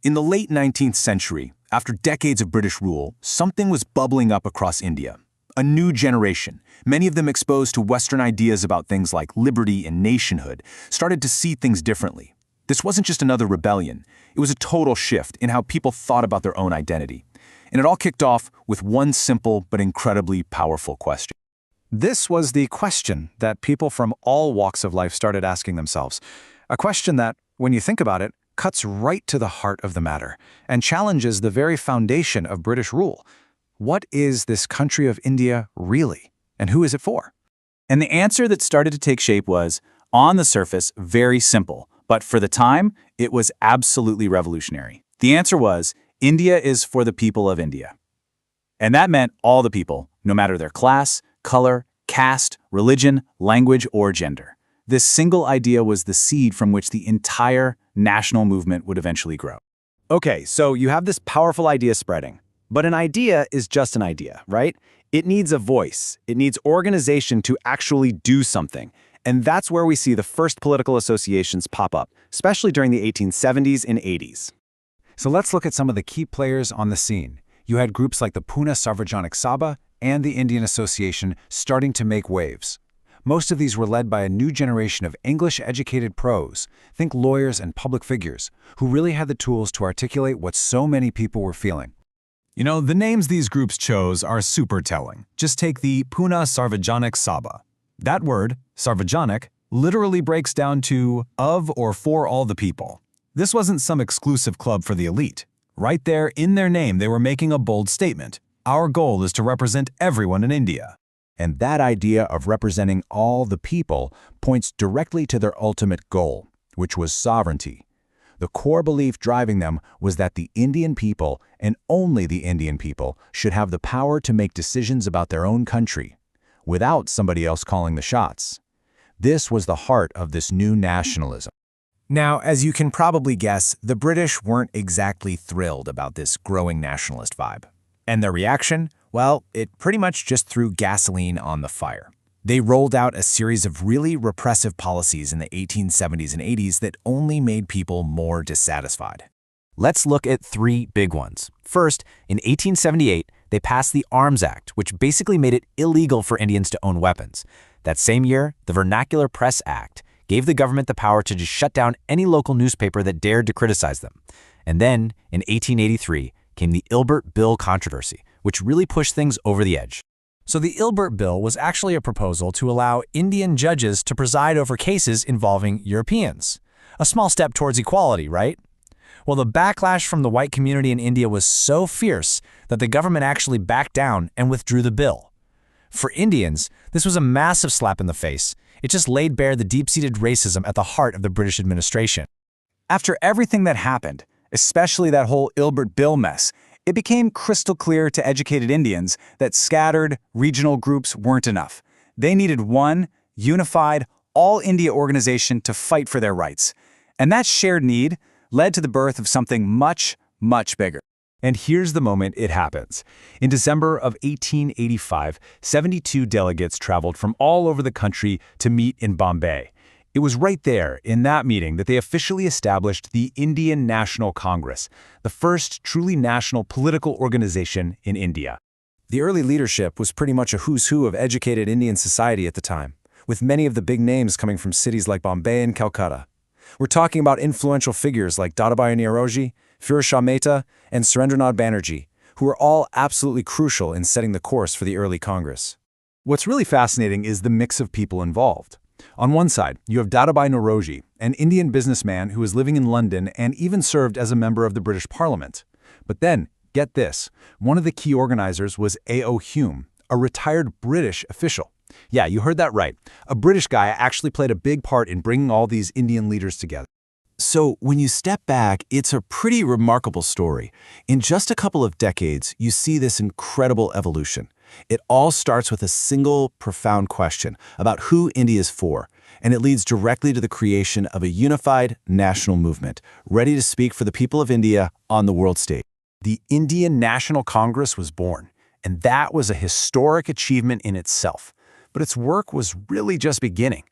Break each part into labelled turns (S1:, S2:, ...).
S1: In the late 19th century, after decades of British rule, something was bubbling up across India. A new generation, many of them exposed to Western ideas about things like liberty and nationhood, started to see things differently. This wasn't just another rebellion, it was a total shift in how people thought about their own identity. And it all kicked off with one simple but incredibly powerful question.
S2: This was the question that people from all walks of life started asking themselves. A question that, when you think about it, cuts right to the heart of the matter and challenges the very foundation of British rule. What is this country of India really? And who is it for?
S3: And the answer that started to take shape was, on the surface, very simple. But for the time, it was absolutely revolutionary. The answer was, India is for the people of India. And that meant all the people, no matter their class, color, caste, religion, language, or gender. This single idea was the seed from which the entire national movement would eventually grow.
S4: Okay, so you have this powerful idea spreading. But an idea is just an idea, right? It needs a voice. It needs organization to actually do something. And that's where we see the first political associations pop up, especially during the 1870s and 80s.
S2: So let's look at some of the key players on the scene. You had groups like the Pune Sarvajanik Sabha and the Indian Association starting to make waves. Most of these were led by a new generation of English-educated pros, think lawyers and public figures, who really had the tools to articulate what so many people were feeling.
S5: You know, the names these groups chose are super telling. Just take the Pune Sarvajanik Sabha. That word, Sarvajanik, literally breaks down to of or for all the people. This wasn't some exclusive club for the elite. Right there in their name, they were making a bold statement. Our goal is to represent everyone in India.
S6: And that idea of representing all the people points directly to their ultimate goal, which was sovereignty. The core belief driving them was that the Indian people, and only the Indian people, should have the power to make decisions about their own country, without somebody else calling the shots. This was the heart of this new nationalism.
S1: Now, as you can probably guess, the British weren't exactly thrilled about this growing nationalist vibe. And their reaction? Well, it pretty much just threw gasoline on the fire. They rolled out a series of really repressive policies in the 1870s and 80s that only made people more dissatisfied.
S4: Let's look at three big ones. First, in 1878, they passed the Arms Act, which basically made it illegal for Indians to own weapons. That same year, the Vernacular Press Act gave the government the power to just shut down any local newspaper that dared to criticize them. And then, in 1883, came the Ilbert Bill controversy, which really pushed things over the edge.
S7: So the Ilbert Bill was actually a proposal to allow Indian judges to preside over cases involving Europeans. A small step towards equality, right? Well, the backlash from the white community in India was so fierce that the government actually backed down and withdrew the bill. For Indians, this was a massive slap in the face. It just laid bare the deep-seated racism at the heart of the British administration.
S3: After everything that happened, especially that whole Ilbert Bill mess, it became crystal clear to educated Indians that scattered, regional groups weren't enough. They needed one, unified, all-India organization to fight for their rights. And that shared need led to the birth of something much, much bigger.
S6: And here's the moment it happens. In December of 1885, 72 delegates traveled from all over the country to meet in Bombay. It was right there, in that meeting, that they officially established the Indian National Congress, the first truly national political organization in India.
S2: The early leadership was pretty much a who's who of educated Indian society at the time, with many of the big names coming from cities like Bombay and Calcutta. We're talking about influential figures like Dadabhai Naoroji, Firoz Shah Mehta, and Surendranath Banerjee, who were all absolutely crucial in setting the course for the early Congress.
S6: What's really fascinating is the mix of people involved. On one side, you have Dadabhai Naoroji, an Indian businessman who was living in London and even served as a member of the British Parliament. But then, get this, one of the key organizers was A.O. Hume, a retired British official. Yeah, you heard that right. A British guy actually played a big part in bringing all these Indian leaders together.
S1: So when you step back, it's a pretty remarkable story. In just a couple of decades, you see this incredible evolution. It all starts with a single, profound question about who India is for, and it leads directly to the creation of a unified national movement, ready to speak for the people of India on the world stage. The Indian National Congress was born, and that was a historic achievement in itself. But its work was really just beginning.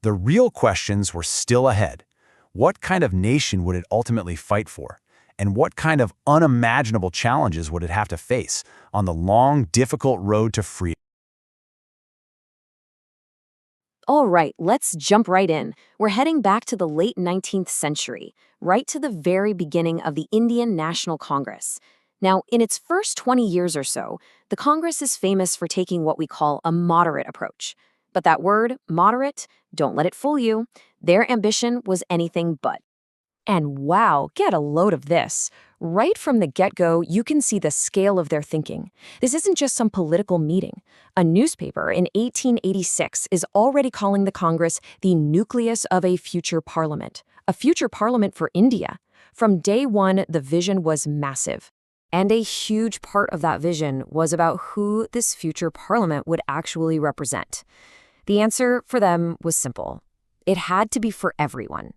S1: The real questions were still ahead. What kind of nation would it ultimately fight for?
S2: And what kind of unimaginable challenges would it have to face on the long, difficult road to freedom?
S8: All right, let's jump right in. We're heading back to the late 19th century, right to the very beginning of the Indian National Congress. Now, in its first 20 years or so, the Congress is famous for taking what we call a moderate approach. But that word, moderate, don't let it fool you. Their ambition was anything but. And wow, get a load of this. Right from the get-go, you can see the scale of their thinking. This isn't just some political meeting. A newspaper in 1886 is already calling the Congress the nucleus of a future parliament for India. From day one, the vision was massive. And a huge part of that vision was about who this future parliament would actually represent. The answer for them was simple. It had to be for everyone.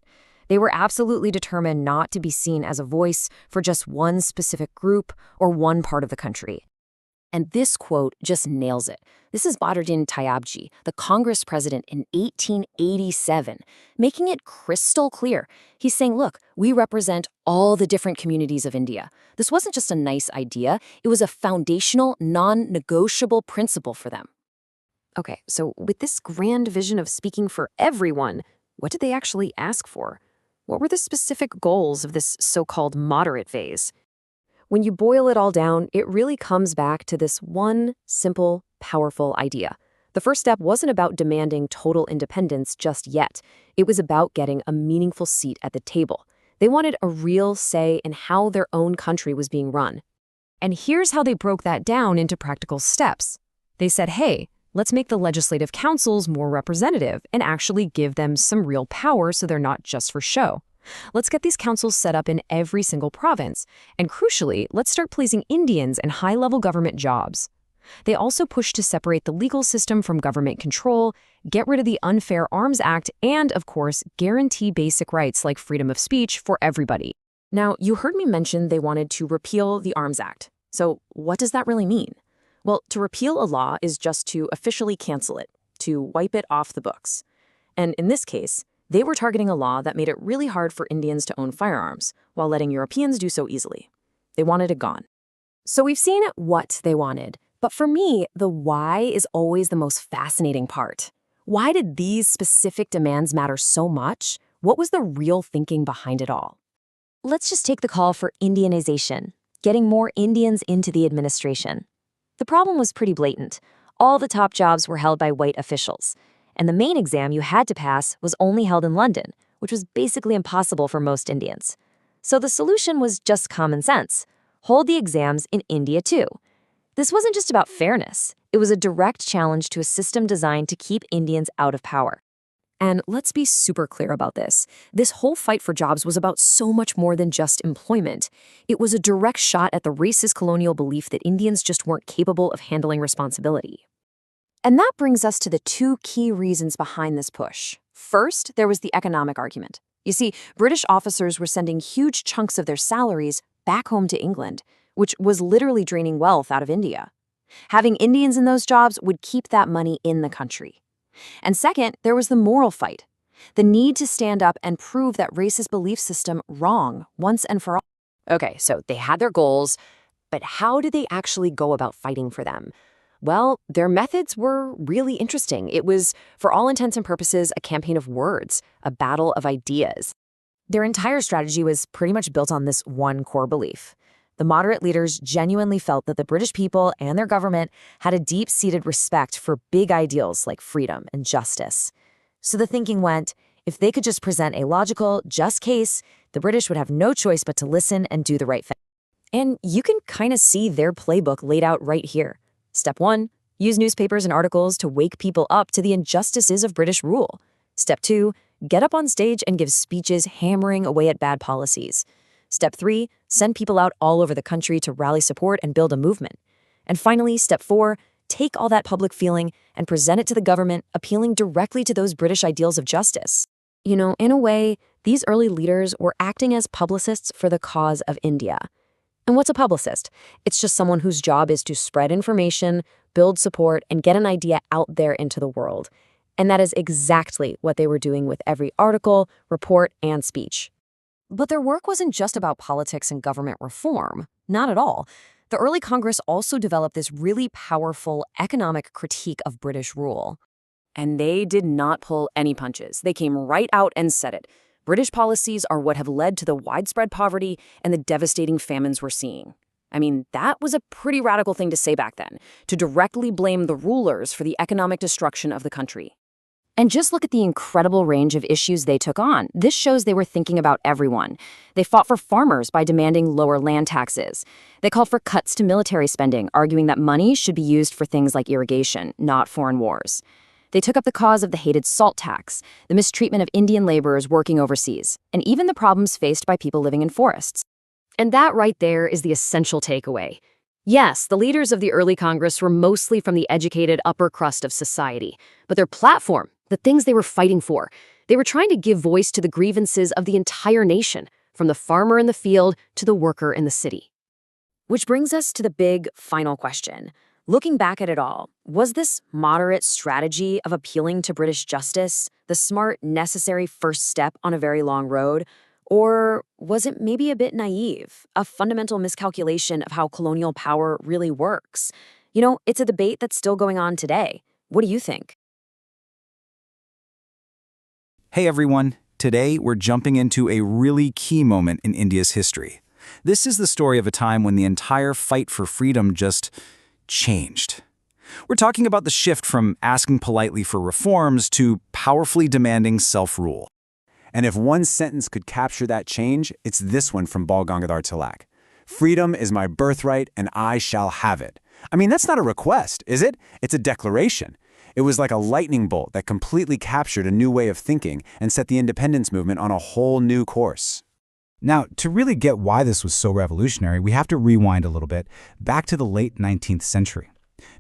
S8: They were absolutely determined not to be seen as a voice for just one specific group or one part of the country. And this quote just nails it. This is Badruddin Tayyabji, the Congress president in 1887, making it crystal clear. He's saying, look, we represent all the different communities of India. This wasn't just a nice idea. It was a foundational, non-negotiable principle for them. Okay, so with this grand vision of speaking for everyone, what did they actually ask for? What were the specific goals of this so-called moderate phase? When you boil it all down, it really comes back to this one simple, powerful idea. The first step wasn't about demanding total independence just yet. It was about getting a meaningful seat at the table. They wanted a real say in how their own country was being run. And here's how they broke that down into practical steps. They said, hey, let's make the legislative councils more representative and actually give them some real power so they're not just for show. Let's get these councils set up in every single province. And crucially, let's start placing Indians in high-level government jobs. They also pushed to separate the legal system from government control, get rid of the Unfair Arms Act, and, of course, guarantee basic rights like freedom of speech for everybody. Now, you heard me mention they wanted to repeal the Arms Act. So what does that really mean? Well, to repeal a law is just to officially cancel it, to wipe it off the books. And in this case, they were targeting a law that made it really hard for Indians to own firearms, while letting Europeans do so easily. They wanted it gone. So we've seen what they wanted, but for me, the why is always the most fascinating part. Why did these specific demands matter so much? What was the real thinking behind it all? Let's just take the call for Indianization, getting more Indians into the administration. The problem was pretty blatant. All the top jobs were held by white officials, and the main exam you had to pass was only held in London, which was basically impossible for most Indians. So the solution was just common sense. Hold the exams in India too. This wasn't just about fairness. It was a direct challenge to a system designed to keep Indians out of power. And let's be super clear about this. This whole fight for jobs was about so much more than just employment. It was a direct shot at the racist colonial belief that Indians just weren't capable of handling responsibility. And that brings us to the two key reasons behind this push. First, there was the economic argument. You see, British officers were sending huge chunks of their salaries back home to England, which was literally draining wealth out of India. Having Indians in those jobs would keep that money in the country. And second, there was the moral fight. The need to stand up and prove that racist belief system wrong once and for all. Okay, so they had their goals, but how did they actually go about fighting for them? Well, their methods were really interesting. It was, for all intents and purposes, a campaign of words, a battle of ideas. Their entire strategy was pretty much built on this one core belief. The moderate leaders genuinely felt that the British people and their government had a deep-seated respect for big ideals like freedom and justice. So the thinking went, if they could just present a logical, just case, the British would have no choice but to listen and do the right thing. And you can kind of see their playbook laid out right here. Step 1, use newspapers and articles to wake people up to the injustices of British rule. Step 2, get up on stage and give speeches hammering away at bad policies. Step 3, send people out all over the country to rally support and build a movement. And finally, step 4, take all that public feeling and present it to the government, appealing directly to those British ideals of justice. You know, in a way, these early leaders were acting as publicists for the cause of India. And what's a publicist? It's just someone whose job is to spread information, build support, and get an idea out there into the world. And that is exactly what they were doing with every article, report, and speech. But their work wasn't just about politics and government reform. Not at all. The early Congress also developed this really powerful economic critique of British rule. And they did not pull any punches. They came right out and said it. British policies are what have led to the widespread poverty and the devastating famines we're seeing. I mean, that was a pretty radical thing to say back then, to directly blame the rulers for the economic destruction of the country. And just look at the incredible range of issues they took on. This shows they were thinking about everyone. They fought for farmers by demanding lower land taxes. They called for cuts to military spending, arguing that money should be used for things like irrigation, not foreign wars. They took up the cause of the hated salt tax, the mistreatment of Indian laborers working overseas, and even the problems faced by people living in forests. And that right there is the essential takeaway. Yes, the leaders of the early Congress were mostly from the educated upper crust of society, but their platform, the things they were fighting for, they were trying to give voice to the grievances of the entire nation, from the farmer in the field to the worker in the city. Which brings us to the big final question. Looking back at it all, was this moderate strategy of appealing to British justice the smart, necessary first step on a very long road? Or was it maybe a bit naive, a fundamental miscalculation of how colonial power really works? You know, it's a debate that's still going on today. What do you think?
S3: Hey everyone, today we're jumping into a really key moment in India's history. This is the story of a time when the entire fight for freedom just changed. We're talking about the shift from asking politely for reforms to powerfully demanding self-rule.
S2: And if one sentence could capture that change, it's this one from Bal Gangadhar Tilak. Freedom is my birthright and I shall have it. I mean, that's not a request, is it? It's a declaration. It was like a lightning bolt that completely captured a new way of thinking and set the independence movement on a whole new course.
S6: Now, to really get why this was so revolutionary, we have to rewind a little bit back to the late 19th century.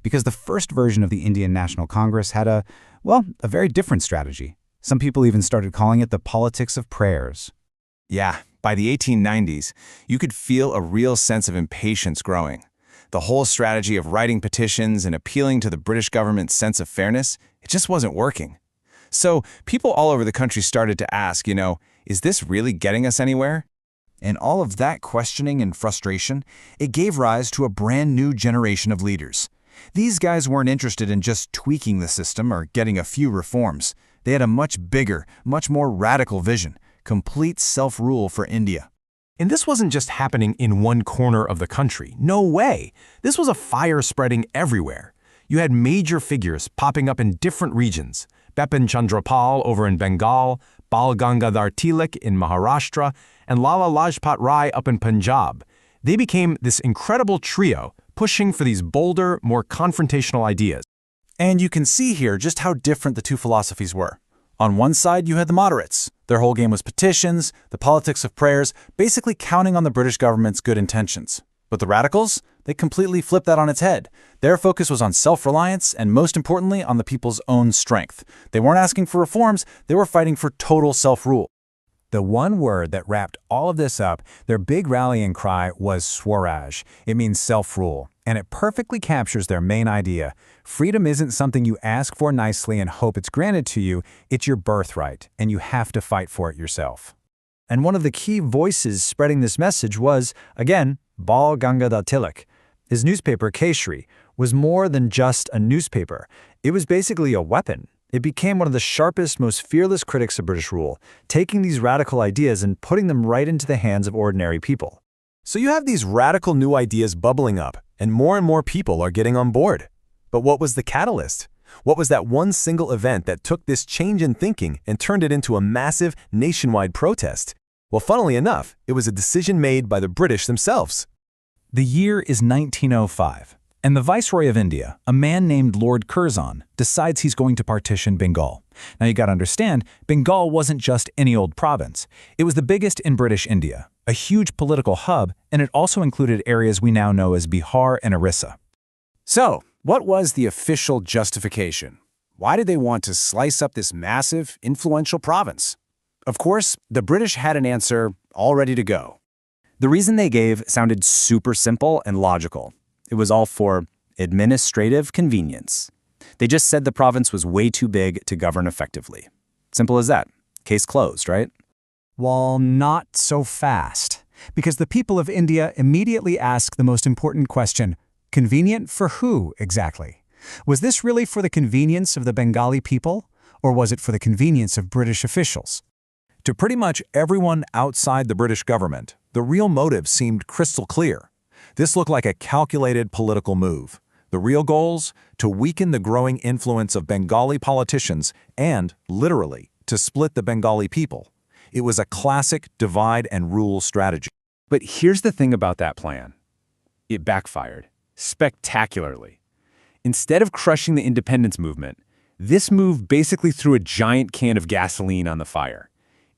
S6: Because the first version of the Indian National Congress had a very different strategy. Some people even started calling it the politics of prayers.
S1: Yeah, by the 1890s, you could feel a real sense of impatience growing. The whole strategy of writing petitions and appealing to the British government's sense of fairness, it just wasn't working. So people all over the country started to ask, is this really getting us anywhere?
S6: And all of that questioning and frustration, it gave rise to a brand new generation of leaders. These guys weren't interested in just tweaking the system or getting a few reforms. They had a much bigger, much more radical vision, complete self-rule for India.
S5: And this wasn't just happening in one corner of the country. No way. This was a fire spreading everywhere. You had major figures popping up in different regions. Bipin Chandra Pal over in Bengal, Bal Gangadhar Tilak in Maharashtra, and Lala Lajpat Rai up in Punjab. They became this incredible trio, pushing for these bolder, more confrontational ideas.
S3: And you can see here just how different the two philosophies were. On one side, you had the moderates. Their whole game was petitions, the politics of prayers, basically counting on the British government's good intentions. But the radicals, they completely flipped that on its head. Their focus was on self-reliance and, most importantly, on the people's own strength. They weren't asking for reforms, they were fighting for total self-rule.
S2: The one word that wrapped all of this up, their big rallying cry was Swaraj. It means self-rule, and it perfectly captures their main idea. Freedom isn't something you ask for nicely and hope it's granted to you. It's your birthright, and you have to fight for it yourself.
S7: And one of the key voices spreading this message was, again, Bal Gangadhar Tilak. His newspaper, Keshri, was more than just a newspaper. It was basically a weapon. It became one of the sharpest, most fearless critics of British rule, taking these radical ideas and putting them right into the hands of ordinary people.
S5: So you have these radical new ideas bubbling up, and more people are getting on board. But what was the catalyst? What was that one single event that took this change in thinking and turned it into a massive nationwide protest? Well, funnily enough, it was a decision made by the British themselves.
S3: The year is 1905, and the Viceroy of India, a man named Lord Curzon, decides he's going to partition Bengal. Now you gotta understand, Bengal wasn't just any old province. It was the biggest in British India, a huge political hub, and it also included areas we now know as Bihar and Orissa.
S6: So, what was the official justification? Why did they want to slice up this massive, influential province? Of course, the British had an answer all ready to go.
S3: The reason they gave sounded super simple and logical. It was all for administrative convenience. They just said the province was way too big to govern effectively. Simple as that. Case closed, right?
S2: Well, not so fast, because the people of India immediately ask the most important question, convenient for who exactly? Was this really for the convenience of the Bengali people, or was it for the convenience of British officials?
S5: To pretty much everyone outside the British government, the real motive seemed crystal clear. This looked like a calculated political move. The real goals? To weaken the growing influence of Bengali politicians and, literally, to split the Bengali people. It was a classic divide-and-rule strategy.
S6: But here's the thing about that plan. It backfired, spectacularly. Instead of crushing the independence movement, this move basically threw a giant can of gasoline on the fire.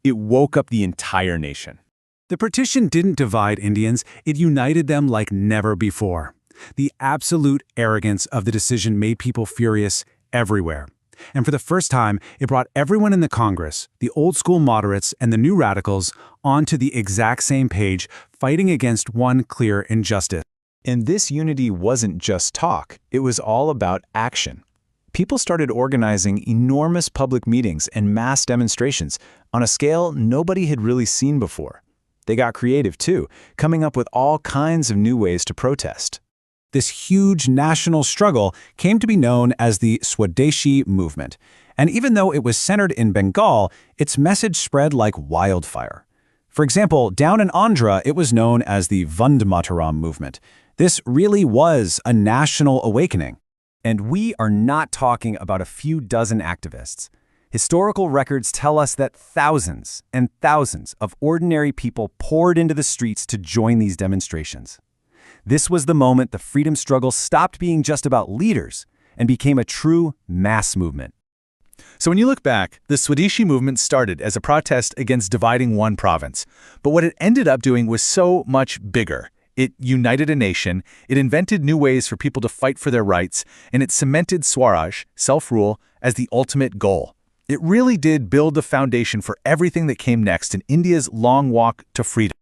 S6: It woke up the entire nation.
S2: The partition didn't divide Indians, it united them like never before. The absolute arrogance of the decision made people furious everywhere. And for the first time, it brought everyone in the Congress, the old-school moderates and the new radicals, onto the exact same page, fighting against one clear injustice.
S3: And this unity wasn't just talk, it was all about action. People started organizing enormous public meetings and mass demonstrations on a scale nobody had really seen before. They got creative too, coming up with all kinds of new ways to protest.
S2: This huge national struggle came to be known as the Swadeshi movement. And even though it was centered in Bengal, its message spread like wildfire. For example, down in Andhra, it was known as the Vande Mataram movement. This really was a national awakening.
S6: And we are not talking about a few dozen activists. Historical records tell us that thousands and thousands of ordinary people poured into the streets to join these demonstrations. This was the moment the freedom struggle stopped being just about leaders and became a true mass movement.
S3: So when you look back, the Swadeshi movement started as a protest against dividing one province. But what it ended up doing was so much bigger. It united a nation, it invented new ways for people to fight for their rights, and it cemented Swaraj, self-rule, as the ultimate goal. It really did build the foundation for everything that came next in India's long walk to freedom.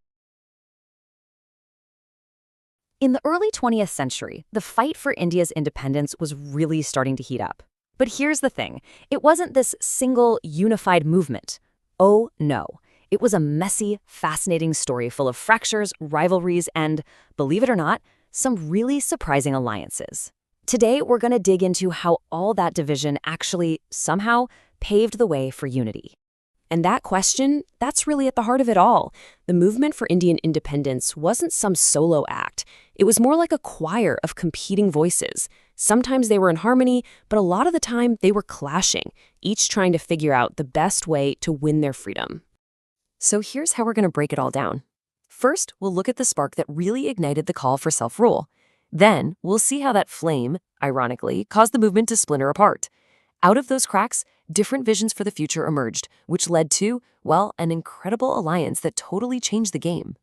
S8: In the early 20th century, the fight for India's independence was really starting to heat up. But here's the thing. It wasn't this single, unified movement. Oh, no. It was a messy, fascinating story full of fractures, rivalries, and, believe it or not, some really surprising alliances. Today, we're going to dig into how all that division actually, somehow, paved the way for unity. And that question, that's really at the heart of it all. The movement for Indian independence wasn't some solo act. It was more like a choir of competing voices. Sometimes they were in harmony, but a lot of the time they were clashing, each trying to figure out the best way to win their freedom. So here's how we're going to break it all down. First, we'll look at the spark that really ignited the call for self-rule. Then, we'll see how that flame, ironically, caused the movement to splinter apart. Out of those cracks, different visions for the future emerged, which led to, well, an incredible alliance that totally changed the game.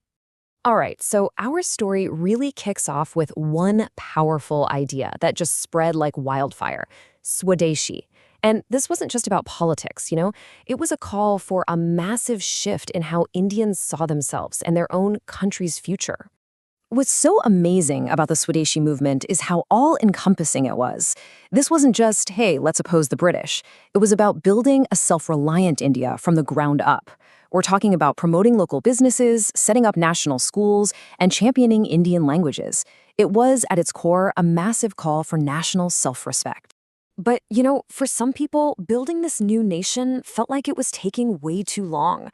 S8: All right, so our story really kicks off with one powerful idea that just spread like wildfire, Swadeshi. And this wasn't just about politics, It was a call for a massive shift in how Indians saw themselves and their own country's future. What's so amazing about the Swadeshi movement is how all-encompassing it was. This wasn't just, hey, let's oppose the British. It was about building a self-reliant India from the ground up. We're talking about promoting local businesses, setting up national schools, and championing Indian languages. It was, at its core, a massive call for national self-respect. But, for some people, building this new nation felt like it was taking way too long.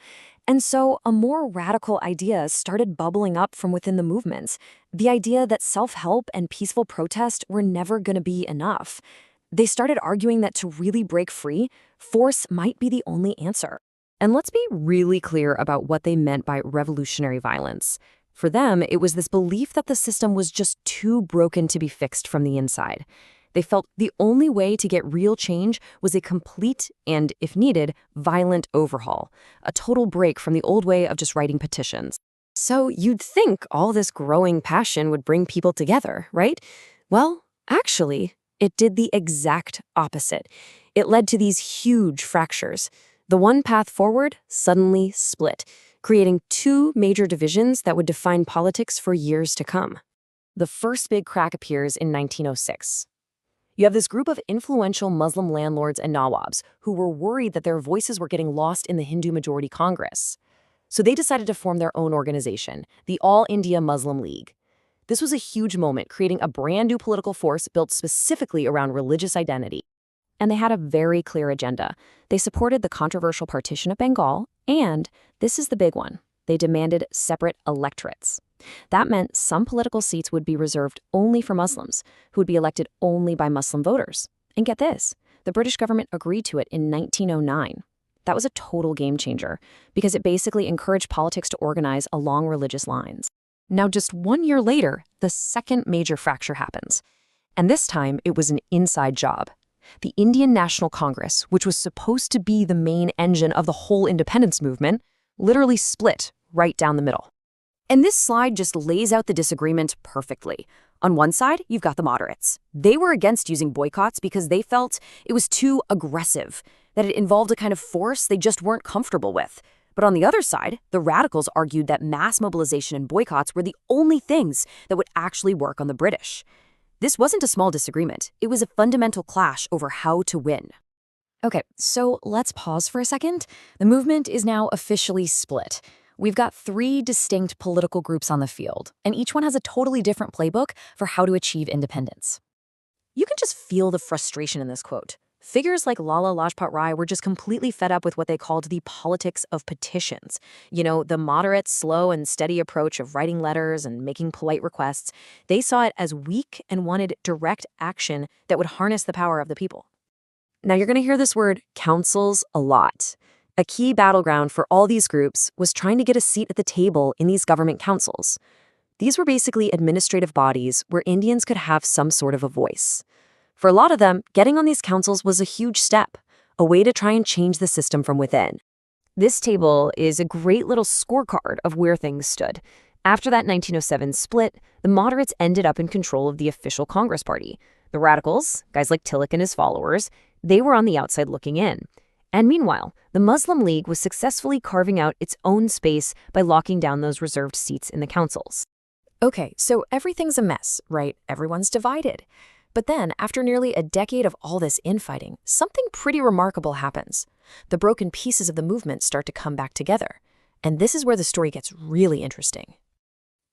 S8: And so a more radical idea started bubbling up from within the movements, the idea that self-help and peaceful protest were never going to be enough. They started arguing that to really break free, force might be the only answer. And let's be really clear about what they meant by revolutionary violence. For them, it was this belief that the system was just too broken to be fixed from the inside. They felt the only way to get real change was a complete and, if needed, violent overhaul, a total break from the old way of just writing petitions. So you'd think all this growing passion would bring people together, right? Well, actually, it did the exact opposite. It led to these huge fractures. The one path forward suddenly split, creating two major divisions that would define politics for years to come. The first big crack appears in 1906. You have this group of influential Muslim landlords and nawabs who were worried that their voices were getting lost in the Hindu-majority Congress. So they decided to form their own organization, the All India Muslim League. This was a huge moment, creating a brand new political force built specifically around religious identity. And they had a very clear agenda. They supported the controversial partition of Bengal, and this is the big one. They demanded separate electorates. That meant some political seats would be reserved only for Muslims, who would be elected only by Muslim voters. And get this, the British government agreed to it in 1909. That was a total game changer, because it basically encouraged politics to organize along religious lines. Now, just 1 year later, the second major fracture happens. And this time, it was an inside job. The Indian National Congress, which was supposed to be the main engine of the whole independence movement, literally split right down the middle. And this slide just lays out the disagreement perfectly. On one side, you've got the moderates. They were against using boycotts because they felt it was too aggressive, that it involved a kind of force they just weren't comfortable with. But on the other side, the radicals argued that mass mobilization and boycotts were the only things that would actually work on the British. This wasn't a small disagreement. It was a fundamental clash over how to win. Okay, so let's pause for a second. The movement is now officially split. We've got 3 distinct political groups on the field, and each one has a totally different playbook for how to achieve independence. You can just feel the frustration in this quote. Figures like Lala Lajpat Rai were just completely fed up with what they called the politics of petitions. You know, the moderate, slow, and steady approach of writing letters and making polite requests. They saw it as weak and wanted direct action that would harness the power of the people. Now, you're going to hear this word councils a lot. A key battleground for all these groups was trying to get a seat at the table in these government councils. These were basically administrative bodies where Indians could have some sort of a voice. For a lot of them, getting on these councils was a huge step, a way to try and change the system from within. This table is a great little scorecard of where things stood. After that 1907 split, the moderates ended up in control of the official Congress Party. The radicals, guys like Tilak and his followers, they were on the outside looking in. And meanwhile, the Muslim League was successfully carving out its own space by locking down those reserved seats in the councils. Okay, so everything's a mess, right? Everyone's divided. But then, after nearly a decade of all this infighting, something pretty remarkable happens. The broken pieces of the movement start to come back together. And this is where the story gets really interesting.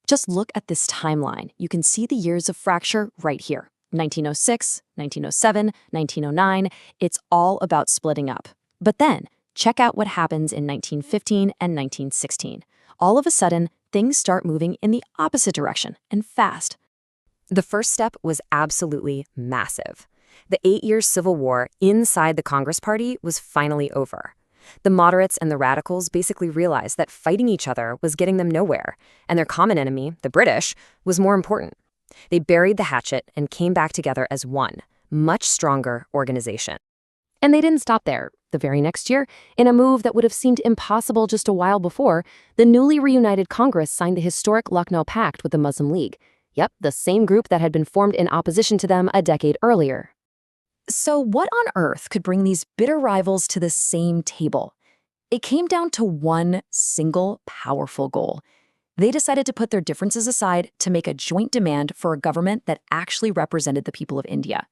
S8: Just look at this timeline. You can see the years of fracture right here. 1906, 1907, 1909. It's all about splitting up. But then, check out what happens in 1915 and 1916. All of a sudden, things start moving in the opposite direction, and fast. The first step was absolutely massive. The 8-year civil war inside the Congress Party was finally over. The moderates and the radicals basically realized that fighting each other was getting them nowhere, and their common enemy, the British, was more important. They buried the hatchet and came back together as one, much stronger organization. And they didn't stop there. The very next year, in a move that would have seemed impossible just a while before, the newly reunited Congress signed the historic Lucknow Pact with the Muslim League. Yep, the same group that had been formed in opposition to them a decade earlier. So what on earth could bring these bitter rivals to the same table? It came down to one single powerful goal. They decided to put their differences aside to make a joint demand for a government that actually represented the people of India.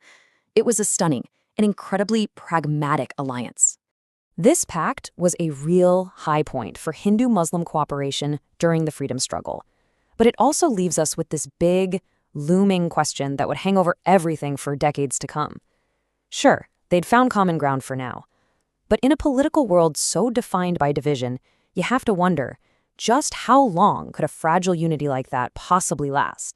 S8: It was a stunning and incredibly pragmatic alliance. This pact was a real high point for Hindu-Muslim cooperation during the freedom struggle. But it also leaves us with this big, looming question that would hang over everything for decades to come. Sure, they'd found common ground for now. But in a political world so defined by division, you have to wonder, just how long could a fragile unity like that possibly last?